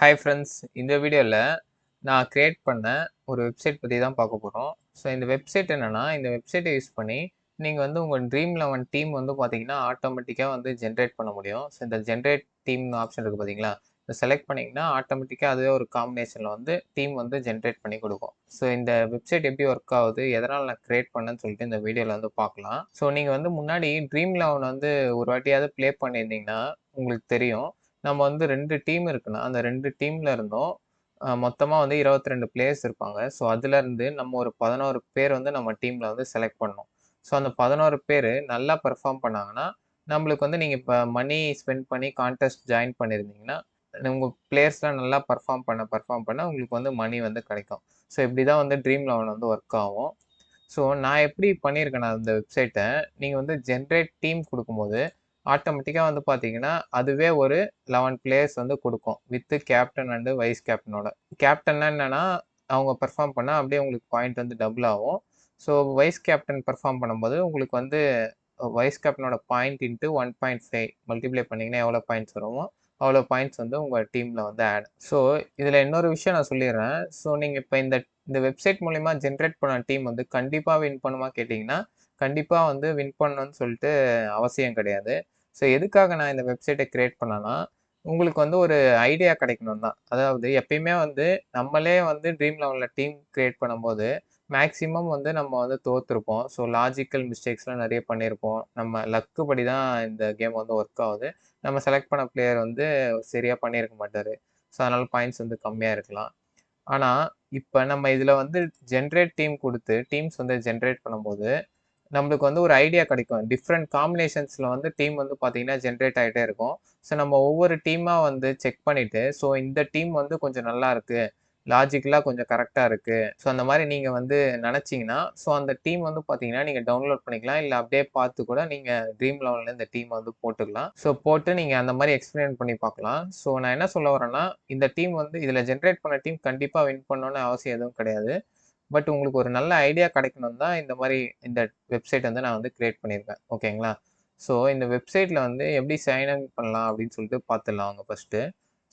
Hi friends, இந்த வீடியோவில் நான் கிரியேட் பண்ண ஒரு வெப்சைட் பற்றி தான் பார்க்க போகிறோம். ஸோ இந்த வெப்சைட் என்னென்னா, இந்த வெப்சைட்டை யூஸ் பண்ணி நீங்கள் வந்து உங்கள் ட்ரீம் 11 டீம் வந்து பார்த்தீங்கன்னா ஆட்டோமேட்டிக்காக வந்து ஜென்ரேட் பண்ண முடியும். ஸோ இந்த ஜென்ரேட் டீம்னு ஆப்ஷன் இருக்குது பார்த்தீங்களா, இதை செலக்ட் பண்ணிங்கன்னா ஆட்டோமேட்டிக்காக அதுவே ஒரு காம்பினேஷனில் வந்து டீம் வந்து ஜென்ரேட் பண்ணி கொடுக்கும். ஸோ இந்த வெப்சைட் எப்படி ஒர்க் ஆகுது, எதனால் நான் கிரியேட் பண்ணேன்னு சொல்லிட்டு இந்த வீடியோவில் வந்து பார்க்கலாம். ஸோ நீங்கள் வந்து முன்னாடி ட்ரீம் 11 வந்து ஒரு வாட்டியாவது ப்ளே பண்ணியிருந்தீங்கன்னா உங்களுக்கு தெரியும். நம்ம வந்து 2 டீம் இருக்குன்னா, அந்த 2 டீம்ல இருந்தும் மொத்தமா வந்து 22 பிளேயர்ஸ் இருப்பாங்க. ஸோ அதுலருந்து நம்ம ஒரு 11 பேர் வந்து நம்ம டீம்ல வந்து செலக்ட் பண்ணணும். ஸோ அந்த 11 பேரு நல்லா பெர்ஃபார்ம் பண்ணாங்கன்னா, நம்மளுக்கு வந்து நீங்க இப்ப மணி ஸ்பெண்ட் பண்ணி கான்டெஸ்ட் ஜாயின் பண்ணியிருந்தீங்கன்னா, உங்க பிளேயர்ஸ்லாம் நல்லா பெர்ஃபார்ம் பண்ண உங்களுக்கு வந்து மணி வந்து கிடைக்கும். ஸோ இப்படிதான் வந்து ட்ரீம் 11 வந்து ஒர்க் ஆகும். ஸோ நான் எப்படி பண்ணியிருக்கேன்னா அந்த வெப்சைட்ட, நீங்க வந்து ஜென்ரேட் டீம் குடுக்கும்போது, ஆட்டோமேட்டிக்கா வந்து பார்த்தீங்கன்னா, அதுவே ஒரு 11 பிளேயர்ஸ் வந்து குடுக்கும். வித் கேப்டன் அண்ட் வைஸ் கேப்டனோட. கேப்டன்னா என்னன்னா, அவங்க பெர்ஃபார்ம் பண்ணா அப்படியே உங்களுக்கு பாயிண்ட் வந்து டபுள் ஆகும். ஸோ வைஸ் கேப்டன் பெர்ஃபார்ம் பண்ணும்போது, உங்களுக்கு வந்து வைஸ் கேப்டனோட பாயிண்ட் இன்டு 1.5 மல்டிப்ளை பண்ணீங்கன்னா எவ்வளோ பாயிண்ட்ஸ் வருமோ, அவ்வளோ பாயிண்ட்ஸ் வந்து உங்க டீம்ல வந்து ஆட். ஸோ இதுல இன்னொரு விஷயம் நான் சொல்லிர்றேன். ஸோ நீங்க இப்ப இந்த இந்த வெப்சைட் மூலியமா ஜென்ரேட் பண்ண டீம் வந்து கண்டிப்பா வின் பண்ணுமா கேட்டீங்கன்னா, கண்டிப்பா வந்து வின் பண்ணணும்னு சொல்லிட்டு அவசியம் கிடையாது. ஸோ எதுக்காக நான் இந்த வெப்சைட்ட கிரியேட் பண்ணேன்னா, உங்களுக்கு வந்து ஒரு ஐடியா கிடைக்கணும் தான். அதாவது எப்பயுமே வந்து நம்மளே வந்து ட்ரீம் லெவல்ல டீம் கிரியேட் பண்ணும்போது, மேக்ஸிமம் வந்து நம்ம வந்து தோத்துருப்போம். ஸோ லாஜிக்கல் மிஸ்டேக்ஸ்லாம் நெறைய பண்ணியிருப்போம். நம்ம லக்கு படி தான் இந்த கேம் வந்து ஒர்க் ஆகுது. நம்ம செலக்ட் பண்ண பிளேயர் வந்து சரியா பண்ணியிருக்க மாட்டாரு. ஸோ அதனால பாயிண்ட்ஸ் வந்து கம்மியா இருக்கலாம். ஆனா, இப்ப நம்ம இதுல வந்து ஜெனரேட் டீம் குடுத்து, டீம்ஸ் வந்து ஜெனரேட் பண்ணும்போது, நம்மளுக்கு வந்து ஒரு ஐடியா கிடைக்கும். டிஃபரெண்ட் காம்பினேஷன்ஸ்ல வந்து டீம் வந்து பார்த்தீங்கன்னா, ஜெனரேட் ஆயிட்டே இருக்கும். ஸோ நம்ம ஒவ்வொரு டீமா வந்து செக் பண்ணிட்டு, ஸோ இந்த டீம் வந்து கொஞ்சம் நல்லா இருக்கு. லாஜிக்கலா கொஞ்சம் கரெக்ட்டா இருக்கு. ஸோ அந்த மாரி நீங்க வந்து நெனச்சீங்கன்னா, ஸோ அந்த டீம் வந்து பார்த்தீங்கன்னா, நீங்க டவுன்லோட் பண்ணிக்கலாம். இல்ல அப்படியே பார்த்து கூட நீங்க ட்ரீம் லெவல்ல இந்த டீம் வந்து போட்டுக்கலாம். ஸோ போட்டு நீங்க அந்த மாரி எக்ஸ்பெரிமென்ட் பண்ணி பார்க்கலாம். ஸோ நான் என்ன சொல்ல வரேன்னா, இந்த டீம் வந்து இதுல ஜெனரேட் பண்ண டீம் கண்டிப்பா வின் பண்ணணும்னு அவசியம் எதுவும் கிடையாது. பட் உங்களுக்கு ஒரு நல்ல ஐடியா கிடைக்கணும் தான் இந்த மாரி இந்த வெப்சைட் வந்து நான் வந்து கிரியேட் பண்ணியிருக்கேன். ஓகேங்களா? ஸோ இந்த வெப்சைட்ல வந்து எப்படி சைன் இன் பண்ணலாம் அப்படின்னு சொல்லிட்டு பார்த்துடலாம் வாங்க ஃபர்ஸ்ட்டு.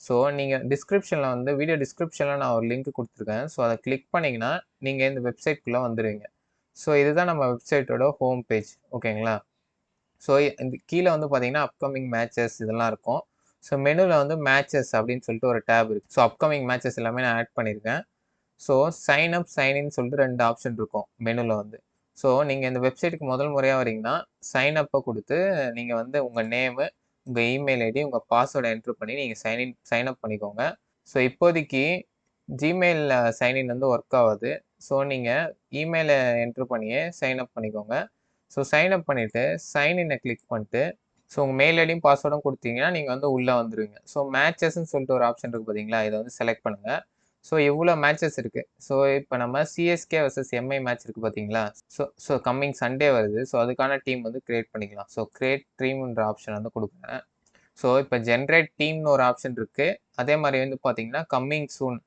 ஸோ நீங்க டிஸ்கிரிப்ஷன்ல வந்து வீடியோ டிஸ்கிரிப்ஷன்ல நான் ஒரு லிங்க் குடுத்துருக்கேன். ஸோ அத கிளிக் பண்ணீங்கன்னா, நீங்க இந்த வெப்சைட்குள்ள வந்துருவீங்க. ஸோ இதுதான் நம்ம வெப்சைட்டோட ஹோம் பேஜ். ஓகேங்களா? ஸோ இந்த கீழ வந்து பார்த்தீங்கன்னா, அப்கமிங் மேட்சஸ் இதெல்லாம் இருக்கும். ஸோ மெனுல வந்து மேட்சஸ் அப்படின்னு சொல்லிட்டு ஒரு டேப் இருக்கு. ஸோ அப்கமிங் மேட்சஸ் எல்லாமே நான் ஆட் பண்ணியிருக்கேன். So sign up, sign in சொல்லிட்டு 2 ஆப்ஷன் இருக்கும் மெனுல வந்து. ஸோ நீங்க இந்த வெப்சைட்டுக்கு முதல் முறையா வரீங்கன்னா, சைன் அப்ப குடுத்து நீங்க வந்து உங்க நேமு, உங்க இமெயில் ஐடி, உங்க பாஸ்வேர்ட என்டர் பண்ணி நீங்க சைன் அப் பண்ணிக்கோங்க. ஸோ இப்போதைக்கு Gmailல சைன் இன் வந்து ஒர்க் ஆவாது. ஸோ நீங்க இமெயில என்டர் பண்ணியே சைன் அப் பண்ணிக்கோங்க. ஸோ சைன் அப் பண்ணிட்டு, சைன் இன்ன கிளிக் பண்ணிட்டு, ஸோ உங்க மெயில் ஐடியும், பாஸ்வேர்டும் குடுத்தீங்கன்னா, நீங்க வந்து உள்ள வந்துருவீங்க. ஸோ மேட்சஸ்ன்னு சொல்லிட்டு ஒரு ஆப்ஷன் இருக்கு பார்த்தீங்களா? இத வந்து செலக்ட் பண்ணுங்க. ஸோ இவ்ளோ மேட்சஸ் இருக்கு. ஸோ இப்ப நம்ம சிஎஸ்கே வெர்சஸ் எம்ஐ மேட்ச் இருக்கு பார்த்தீங்களா? ஸோ ஸோ கம்மிங் சண்டே வருது. ஸோ அதுக்கான டீம் வந்து கிரியேட் பண்ணிக்கலாம். ஸோ கிரியேட் டீம்ன்ற ஆப்ஷன் வந்து குடுக்குறேன். ஸோ இப்ப ஜெனரேட் டீம்னு ஒரு ஆப்ஷன் இருக்கு. அதே மாரி வந்து பார்த்தீங்கன்னா, கம்மிங் சூன்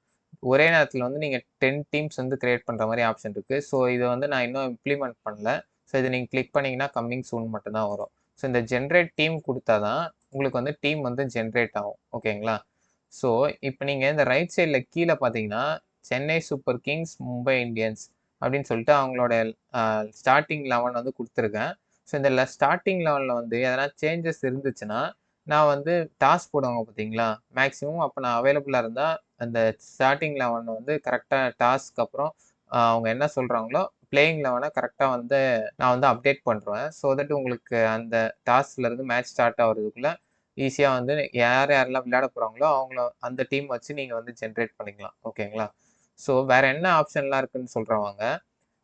ஒரே நேரத்துல வந்து நீங்க 10 டீம்ஸ் வந்து கிரியேட் பண்ற மாரி ஆப்ஷன் இருக்கு. ஸோ இத வந்து நான் இன்னும் இம்ப்ளிமெண்ட் பண்ணல. ஸோ இத நீங்க கிளிக் பண்ணீங்கன்னா, கம்மிங் சூன் மட்டும் தான் வரும். ஸோ இந்த ஜெனரேட் டீம் குடுத்தா தான் உங்களுக்கு வந்து டீம் வந்து ஜெனரேட் ஆகும். ஓகேங்களா? ஸோ இப்ப நீங்க இந்த ரைட் சைட்ல கீழ பார்த்தீங்கன்னா, Chennai super Kings, Mumbai Indians அப்படின்னு சொல்லிட்டு அவங்களோட அ ஸ்டார்ட்டிங் 11 வந்து குடுத்துருக்கேன். ஸோ இந்த ஸ்டார்ட்டிங் 11ல வந்து எதனா சேஞ்சஸ் இருந்துச்சுன்னா, நான் வந்து டாஸ் போடுவாங்க பார்த்தீங்களா? மேக்ஸிமம் அப்ப நான் அவைலபிளா இருந்தா, அந்த ஸ்டார்ட்டிங் 11 வந்து கரெக்ட்டா டாஸ்க்கு அப்புறம் அவங்க என்ன சொல்றாங்களோ, பிளேயிங் 11 கரெக்ட்டா வந்து நான் வந்து அப்டேட் பண்ருவேன். ஸோ தட் உங்களுக்கு அந்த டாஸ்க்ல இருந்து மேட்ச் ஸ்டார்ட் ஆகுறதுக்குள்ள ஈஸியா வந்து யார் யாரெல்லாம் விளையாட போறாங்களோ, அவங்கள அந்த டீம் வச்சு நீங்க வந்து ஜெனரேட் பண்ணிக்கலாம். ஓகேங்களா? ஸோ வேற என்ன ஆப்ஷன்லாம் இருக்குன்னு சொல்றேன் வாங்க.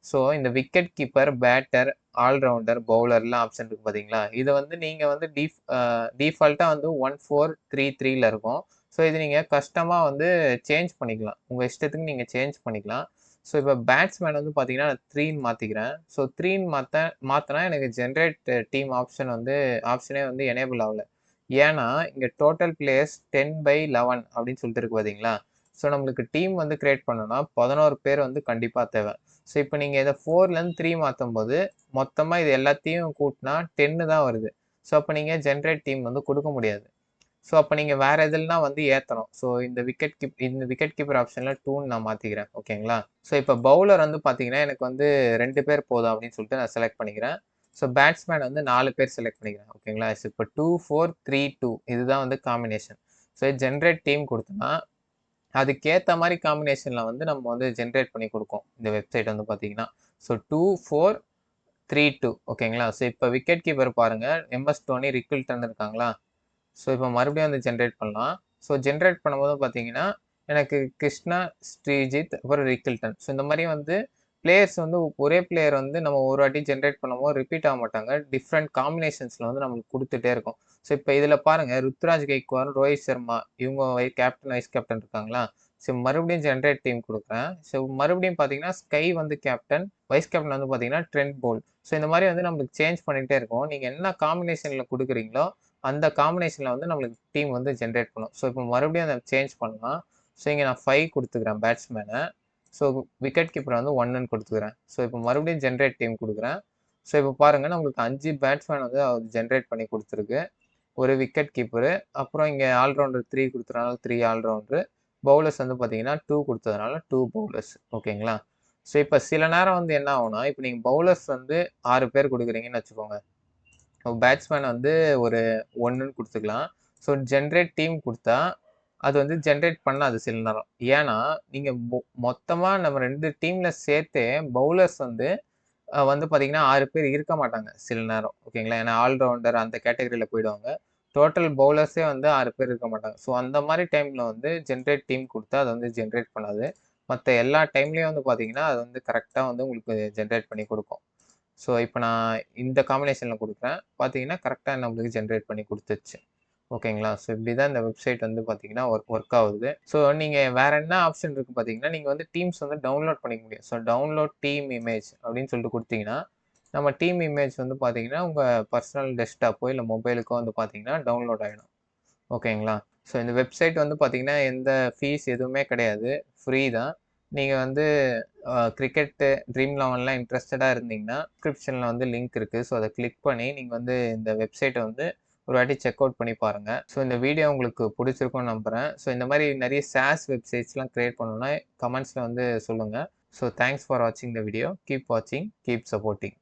ஸோ இந்த விக்கெட் கீப்பர், பேட்டர், ஆல்ரவுண்டர், பவுலர்லாம் ஆப்ஷன் இருக்கு பார்த்தீங்களா? இத வந்து நீங்க வந்து டிஃபால்ட்டா வந்து 1433ல இருக்கும். ஸோ இது நீங்க கஸ்டமா வந்து சேஞ்ச் பண்ணிக்கலாம். உங்க இஷ்டத்துக்கு நீங்க சேஞ்ச் பண்ணிக்கலாம். ஸோ இப்ப பேட்ஸ்மேன் வந்து பார்த்தீங்கன்னா, நான் 3ன்னு மாத்திக்கிறேன். ஸோ 3ன்னு மாத்துனா எனக்கு ஜெனரேட் டீம் ஆப்ஷன் வந்து ஆப்ஷனே வந்து எனேபிள் ஆவல. ஏன்னா, இங்க டோட்டல் பிளேயர்ஸ் 10/11 அப்படின்னு சொல்லிட்டு இருக்கு பார்த்தீங்களா? ஸோ நம்மளுக்கு டீம் வந்து கிரியேட் பண்ணணும்னா 11 பேர் வந்து கண்டிப்பா தேவை. ஸோ இப்ப நீங்க இத 4லேருந்து 3 மாத்தும்போது, மொத்தமா இது எல்லாத்தையும் கூட்டுனா 10 தான் வருது. ஸோ அப்ப நீங்க ஜெனரேட் டீம் வந்து குடுக்க முடியாது. ஸோ அப்போ நீங்கள் வேறு எதுலனா வந்து ஏற்றணும். ஸோ இந்த விக்கெட் கீப்பர் ஆப்ஷனில் 2ன்னு நான் மாற்றிக்கிறேன். ஓகேங்களா? ஸோ இப்போ பவுலர் வந்து பார்த்தீங்கன்னா எனக்கு வந்து 2 பேர் போதும் அப்படின்னு சொல்லிட்டு நான் செலக்ட் பண்ணிக்கிறேன். ஸோ பேட்ஸ்மேன் வந்து 4 பேர் செலக்ட் பண்ணிக்கிறேன். ஓகேங்களா? இப்போ 2, 4, 3, 2 இதுதான் வந்து காம்பினேஷன். ஸோ ஜென்ரேட் டீம் கொடுத்தோன்னா அதுக்கேற்ற மாதிரி காம்பினேஷனில் வந்து நம்ம வந்து ஜென்ரேட் பண்ணி கொடுக்கும் இந்த வெப்சைட் வந்து பார்த்தீங்கன்னா. ஸோ 2, 4, 3, 2 ஓகேங்களா? ஸோ இப்போ விக்கெட் கீப்பர் பாருங்கள், எம்எஸ் தோனி, ரிக்கில்டன் இருக்காங்களா? ஸோ இப்போ மறுபடியும் வந்து ஜென்ரேட் பண்ணலாம். ஸோ ஜென்ரேட் பண்ணும்போது பார்த்தீங்கன்னா எனக்கு கிருஷ்ணா, ஸ்ரீஜித், அப்புறம் ரிக்கில்டன். ஸோ இந்த மாதிரி வந்து பிளேயர்ஸ் வந்து ஒரே பிளேயர் வந்து நம்ம ஒரு வாட்டி ஜென்ரேட் பண்ணும்போது ரிப்பீட் ஆக மாட்டாங்க. டிஃப்ரெண்ட் காம்பினேஷன்ஸில் வந்து நம்மளுக்கு கொடுத்துட்டே இருக்கும். ஸோ இப்போ இதில் பாருங்கள், ருத்ராஜ் கெய்க்வாட், ரோஹித் சர்மா இவங்க கேப்டன், வைஸ் கேப்டன் இருக்காங்களா? ஸோ மறுபடியும் ஜென்ரேட் டீம் கொடுக்குறேன். ஸோ மறுபடியும் பார்த்தீங்கன்னா ஸ்கை வந்து கேப்டன், வைஸ் கேப்டன் வந்து பார்த்தீங்கன்னா ட்ரெண்ட் போல்ட். ஸோ இந்த மாதிரி வந்து நம்மளுக்கு சேஞ்ச் பண்ணிகிட்டே இருக்கும். நீங்கள் என்ன காம்பினேஷனில் கொடுக்குறீங்களோ அந்த காம்பினேஷனில் வந்து நம்மளுக்கு டீம் வந்து ஜென்ரேட் பண்ணும். ஸோ இப்போ மறுபடியும் அதை சேஞ்ச் பண்ணலாம். ஸோ இங்கே நான் 5 கொடுத்துக்கிறேன் பேட்ஸ்மேனை. ஸோ விக்கெட் கீப்பரை வந்து 1ன்னு கொடுத்துக்கிறேன். ஸோ இப்போ மறுபடியும் ஜென்ரேட் டீம் கொடுக்குறேன். ஸோ இப்போ பாருங்கள், நம்மளுக்கு 5 பேட்ஸ்மேன் வந்து ஜென்ரேட் பண்ணி கொடுத்துருக்கு. ஒரு விக்கெட் கீப்பரு, அப்புறம் இங்கே ஆல்ரவுண்டர் 3 கொடுத்துறதுனால 3 ஆல்ரவுண்டரு, பவுலர்ஸ் வந்து பார்த்தீங்கன்னா 2 கொடுத்ததுனால 2 பவுலர்ஸ். ஓகேங்களா? ஸோ இப்போ சில நேரம் வந்து என்ன ஆகும்னா, இப்போ நீங்கள் பவுலர்ஸ் வந்து 6 பேர் கொடுக்குறீங்கன்னு வச்சுக்கோங்க. பேட்ஸ்மேன் வந்து ஒரு 1ன்னு கொடுத்துக்கலாம். ஸோ ஜென்ரேட் டீம் கொடுத்தா அது வந்து ஜென்ரேட் பண்ணாது சில நேரம். ஏன்னா நீங்கள் மொத்தமாக நம்ம 2 டீமில் சேர்த்தே பவுலர்ஸ் வந்து வந்து பார்த்தீங்கன்னா 6 பேர் இருக்க மாட்டாங்க சில நேரம். ஓகேங்களா? ஏன்னா ஆல்ரவுண்டர் அந்த கேட்டகரியில் போயிடுவாங்க. டோட்டல் பவுலர்ஸே வந்து 6 பேர் இருக்க மாட்டாங்க. ஸோ அந்த மாதிரி டைமில் வந்து ஜென்ரேட் டீம் கொடுத்தா அது வந்து ஜென்ரேட் பண்ணாது. மற்ற எல்லா டைம்லேயும் வந்து பார்த்தீங்கன்னா அது வந்து கரெக்டாக வந்து உங்களுக்கு ஜென்ரேட் பண்ணி கொடுக்கும். ஸோ இப்போ நான் இந்த காம்பினேஷனில் கொடுக்குறேன். பார்த்தீங்கன்னா கரெக்டாக நம்மளுக்கு ஜென்ரேட் பண்ணி கொடுத்துருச்சு. ஓகேங்களா? ஸோ இப்படி தான் இந்த வெப்சைட் வந்து பார்த்தீங்கன்னா ஒர்க் ஆகுது. ஸோ நீங்கள் வேறு என்ன ஆப்ஷன் இருக்குது பார்த்தீங்கன்னா, நீங்கள் வந்து டீம்ஸ் வந்து டவுன்லோட் பண்ணிக்க முடியும். ஸோ டவுன்லோட் டீம் இமேஜ் அப்படின்னு சொல்லிட்டு கொடுத்தீங்கன்னா, நம்ம டீம் இமேஜ் வந்து பார்த்தீங்கன்னா உங்கள் பர்சனல் டெஸ்க்டாப்போ இல்லை மொபைலுக்கோ வந்து பார்த்தீங்கன்னா டவுன்லோட் ஆகிடும். ஓகேங்களா? ஸோ இந்த வெப்சைட் வந்து பார்த்தீங்கன்னா எந்த ஃபீஸ் எதுவுமே கிடையாது. ஃப்ரீ தான். நீங்கள் வந்து கிரிக்கெட்டு, ட்ரீம் 11லாம் இன்ட்ரெஸ்டடாக இருந்தீங்கன்னா டிஸ்கிரிப்ஷனில் வந்து லிங்க் இருக்குது. ஸோ அதை கிளிக் பண்ணி நீங்கள் வந்து இந்த வெப்சைட்டை வந்து ஒரு வாட்டி செக் அவுட் பண்ணி பாருங்கள். ஸோ இந்த வீடியோ உங்களுக்கு பிடிச்சிருக்கும்னு நம்புகிறேன். ஸோ இந்த மாதிரி நிறைய SaaS வெப்சைட்ஸ்லாம் க்ரியேட் பண்ணணுன்னா கமெண்ட்ஸில் வந்து சொல்லுங்கள். ஸோ தேங்க்ஸ் ஃபார் வாட்சிங் த வீடியோ. கீப் வாட்சிங், கீப் சப்போர்ட்டிங்.